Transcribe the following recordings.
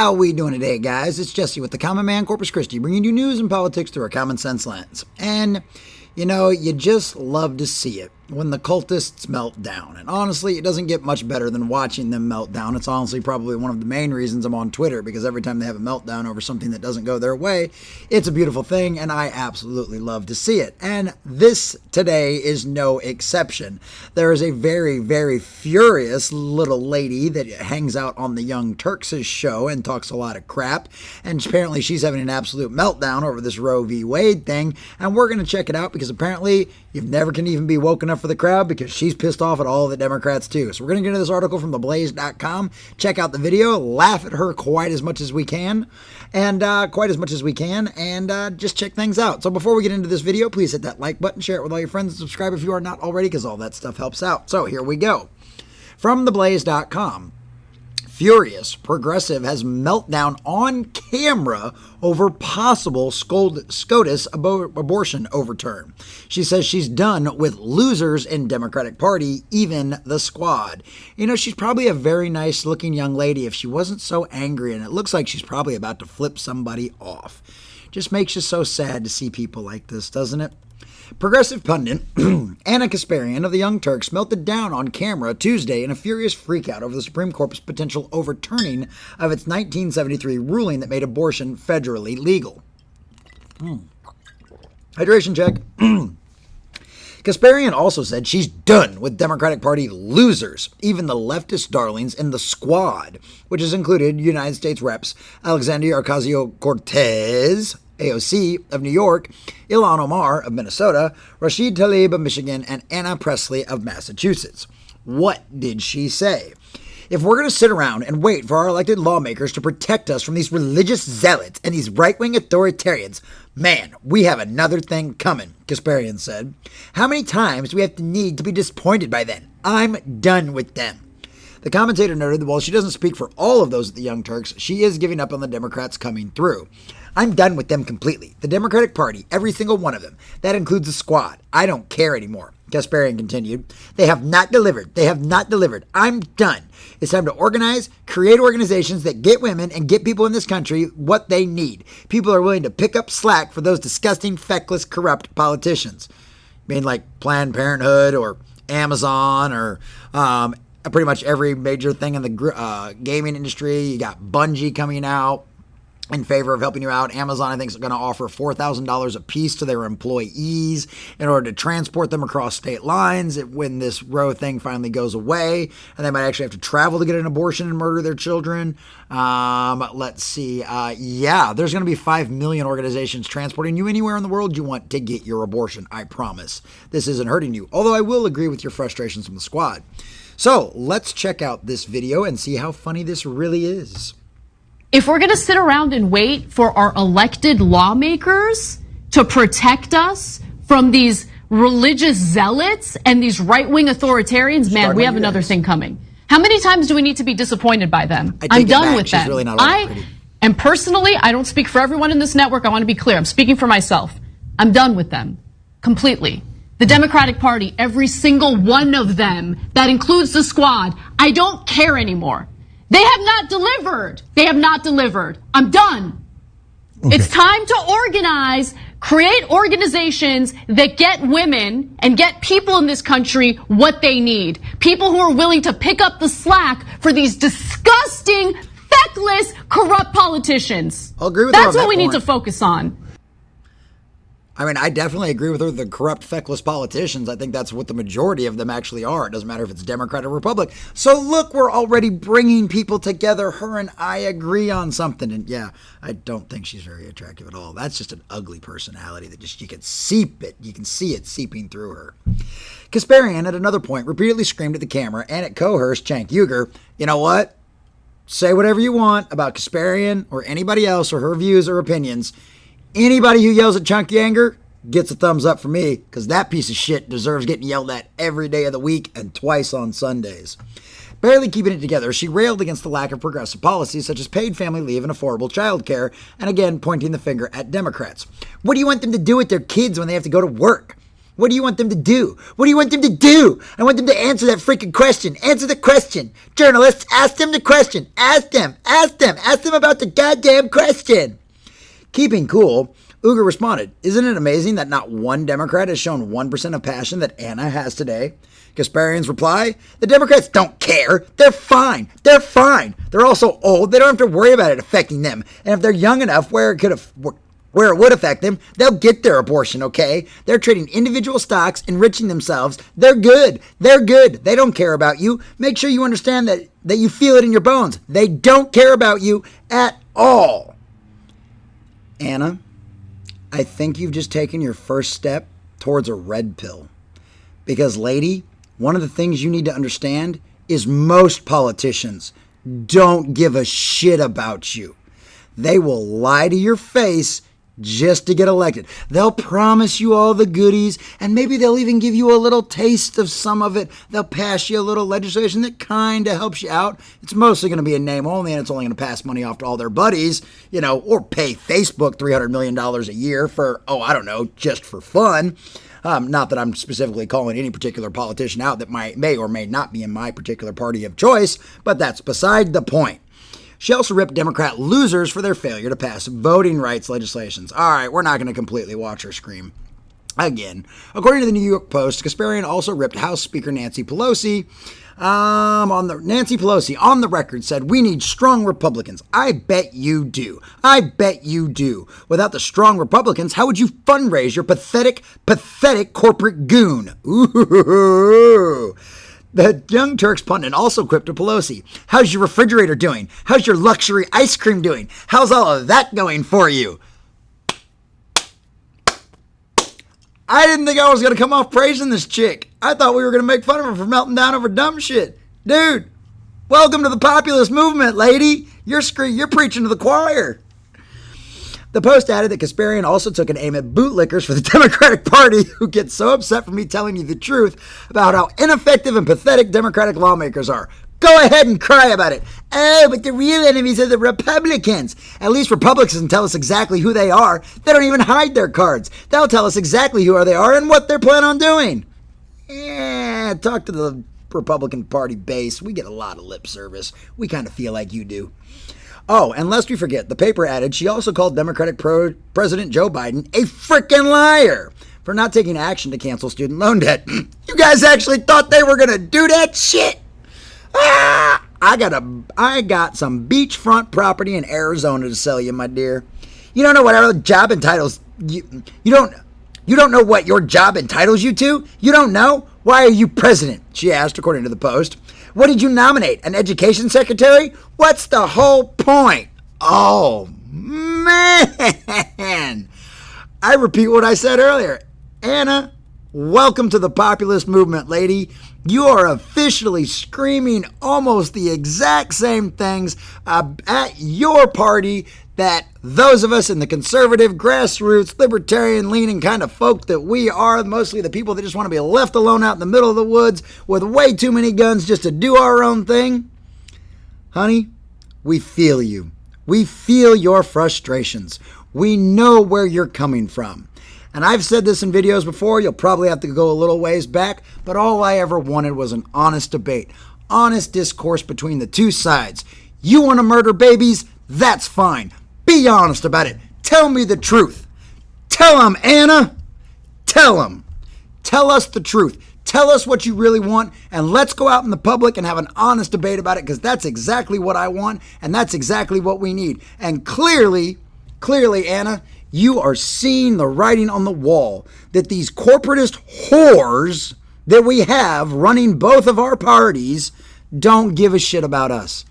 How we doing today, guys? It's Jesse with the Common Man Corpus Christi, bringing you news and politics through a common sense lens. And, you know, you just love to see it when the cultists melt down. And honestly, it doesn't get much better than watching them melt down. It's honestly probably one of the main reasons I'm on Twitter, because every time they have a meltdown over something that doesn't go their way, it's a beautiful thing, and I absolutely love to see it. And this today is no exception. There is a very, very furious little lady that hangs out on the Young Turks' show and talks a lot of crap, and apparently she's having an absolute meltdown over this Roe v. Wade thing, and we're going to check it out because apparently you never can even be woke enough for the crowd, because she's pissed off at all the Democrats too. So we're going to get into this article from theblaze.com, check out the video, laugh at her quite as much as we can, and just check things out. So before we get into this video, please hit that like button, share it with all your friends, and subscribe if you are not already, because all that stuff helps out. So here we go. From theblaze.com. Furious progressive has meltdown on camera over possible SCOTUS abortion overturn. She says she's done with losers in Democratic Party, even the squad. You know, she's probably a very nice looking young lady if she wasn't so angry, and it looks like she's probably about to flip somebody off. Just makes you so sad to see people like this, doesn't it? Progressive pundit Anna Kasparian of the Young Turks melted down on camera Tuesday in a furious freakout over the Supreme Court's potential overturning of its 1973 ruling that made abortion federally legal. Hydration check. Kasparian also said she's done with Democratic Party losers, even the leftist darlings in the squad, which has included United States Reps Alexandria Ocasio-Cortez, AOC of New York, Ilhan Omar of Minnesota, Rashid Tlaib of Michigan, and Anna Presley of Massachusetts. What did she say? If we're going to sit around and wait for our elected lawmakers to protect us from these religious zealots and these right-wing authoritarians, man, we have another thing coming, Kasparian said. How many times do we have to need to be disappointed by them? I'm done with them. The commentator noted that while she doesn't speak for all of those at the Young Turks, she is giving up on the Democrats coming through. I'm done with them completely. The Democratic Party, every single one of them. That includes the squad. I don't care anymore, Kasparian continued. They have not delivered. They have not delivered. I'm done. It's time to organize, create organizations that get women and get people in this country what they need. People are willing to pick up slack for those disgusting, feckless, corrupt politicians. I mean, like Planned Parenthood or Amazon or pretty much every major thing in the gaming industry. You got Bungie coming out in favor of helping you out. Amazon, I think, is going to offer $4,000 a piece to their employees in order to transport them across state lines when this Roe thing finally goes away, and they might actually have to travel to get an abortion and murder their children. Let's see. There's going to be 5 million organizations transporting you anywhere in the world you want to get your abortion. I promise. This isn't hurting you, although I will agree with your frustrations from the squad. So let's check out this video and see how funny this really is. If we're going to sit around and wait for our elected lawmakers to protect us from these religious zealots and these right-wing authoritarians, man, we have another thing coming. How many times do we need to be disappointed by them? I'm done with them. Really not all pretty. And personally, I don't speak for everyone in this network. I want to be clear. I'm speaking for myself. I'm done with them completely. The Democratic Party, every single one of them, that includes the squad, I don't care anymore. They have not delivered. They have not delivered. I'm done. Okay. It's time to organize, create organizations that get women and get people in this country what they need. People who are willing to pick up the slack for these disgusting, feckless, corrupt politicians. I'll agree with her on that That's what we point. need to focus on. I mean, I definitely agree with her. The corrupt, feckless politicians, I think that's what the majority of them actually are. It doesn't matter if it's Democrat or Republic. So look, we're already bringing people together. Her and I agree on something. And yeah, I don't think she's very attractive at all. That's just an ugly personality that just, you can seep it. You can see it seeping through her. Kasparian, at another point, repeatedly screamed at the camera and at co-host Cenk Uygur, you know what? Say whatever you want about Kasparian or anybody else or her views or opinions. Anybody who yells at Chunky Anger gets a thumbs up from me, because that piece of shit deserves getting yelled at every day of the week and twice on Sundays. Barely keeping it together, she railed against the lack of progressive policies such as paid family leave and affordable child care, and again pointing the finger at Democrats. What do you want them to do with their kids when they have to go to work? What do you want them to do? What do you want them to do? I want them to answer that freaking question. Answer the question. Journalists, ask them the question. Ask them. Ask them. Ask them about the goddamn question. Keeping cool, Uger responded, "Isn't it amazing that not one Democrat has shown 1% of passion that Anna has today?" Kasparian's reply, "The Democrats don't care. They're fine. They're fine. They're also old. They don't have to worry about it affecting them. And if they're young enough where it would affect them, they'll get their abortion, okay? They're trading individual stocks, enriching themselves. They're good. They're good. They don't care about you. Make sure you understand that you feel it in your bones. They don't care about you at all." Anna, I think you've just taken your first step towards a red pill. Because, lady, one of the things you need to understand is most politicians don't give a shit about you. They will lie to your face just to get elected. They'll promise you all the goodies, and maybe they'll even give you a little taste of some of it. They'll pass you a little legislation that kind of helps you out. It's mostly going to be in name only, and it's only going to pass money off to all their buddies, or pay Facebook $300 million a year for, just for fun. Not that I'm specifically calling any particular politician out that may or may not be in my particular party of choice, but that's beside the point. She also ripped Democrat losers for their failure to pass voting rights legislations. All right, we're not going to completely watch her scream again. According to the New York Post, Kasparian also ripped House Speaker Nancy Pelosi. Nancy Pelosi on the record said, "We need strong Republicans." I bet you do. I bet you do. Without the strong Republicans, how would you fundraise your pathetic corporate goon? Ooh. The Young Turks pundit also quipped to Pelosi, "How's your refrigerator doing? How's your luxury ice cream doing? How's all of that going for you?" I didn't think I was going to come off praising this chick. I thought we were going to make fun of her for melting down over dumb shit. Dude, welcome to the populist movement, lady. You're preaching to the choir. The Post added that Kasparian also took an aim at bootlickers for the Democratic Party who get so upset for me telling you the truth about how ineffective and pathetic Democratic lawmakers are. Go ahead and cry about it. Oh, but the real enemies are the Republicans. At least Republicans tell us exactly who they are. They don't even hide their cards. They'll tell us exactly who they are and what they're planning on doing. Yeah, talk to the Republican Party base. We get a lot of lip service. We kind of feel like you do. Oh, and lest we forget, the paper added she also called Democratic President Joe Biden a frickin' liar for not taking action to cancel student loan debt. You guys actually thought they were going to do that shit? I got some beachfront property in Arizona to sell you, my dear. You don't know what our job entitles you don't know what your job entitles you to? You don't know? Why are you president? She asked, according to the Post. What did you nominate? An education secretary? What's the whole point? Oh, man. I repeat what I said earlier. Anna, welcome to the populist movement, lady. You are officially screaming almost the exact same things at your party that those of us in the conservative, grassroots, libertarian-leaning kind of folk that we are, mostly the people that just want to be left alone out in the middle of the woods with way too many guns just to do our own thing. Honey, we feel you. We feel your frustrations. We know where you're coming from. And I've said this in videos before, you'll probably have to go a little ways back, but all I ever wanted was an honest debate, honest discourse between the two sides. You want to murder babies? That's fine. Be honest about it. Tell me the truth. Tell them, Anna. Tell them. Tell us the truth. Tell us what you really want, and let's go out in the public and have an honest debate about it, because that's exactly what I want, and that's exactly what we need. And clearly, Anna, you are seeing the writing on the wall that these corporatist whores that we have running both of our parties don't give a shit about us.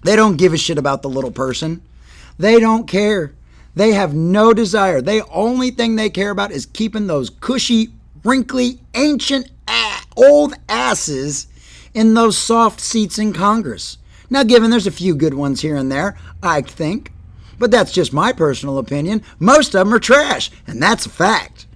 They don't give a shit about the little person. They don't care. They have no desire. The only thing they care about is keeping those cushy, wrinkly, ancient, old asses in those soft seats in Congress. Now, given there's a few good ones here and there, I think, but that's just my personal opinion. Most of them are trash, and that's a fact.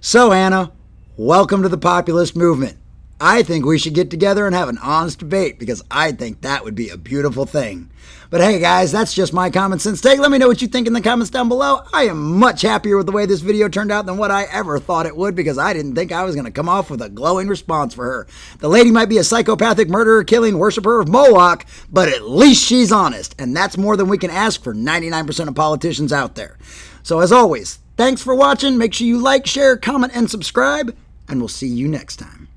So, Anna, welcome to the populist movement. I think we should get together and have an honest debate because I think that would be a beautiful thing. But hey guys, that's just my common sense take. Let me know what you think in the comments down below. I am much happier with the way this video turned out than what I ever thought it would because I didn't think I was going to come off with a glowing response for her. The lady might be a psychopathic murderer, killing worshiper of Moloch, but at least she's honest. And that's more than we can ask for 99% of politicians out there. So as always, thanks for watching. Make sure you like, share, comment, and subscribe. And we'll see you next time.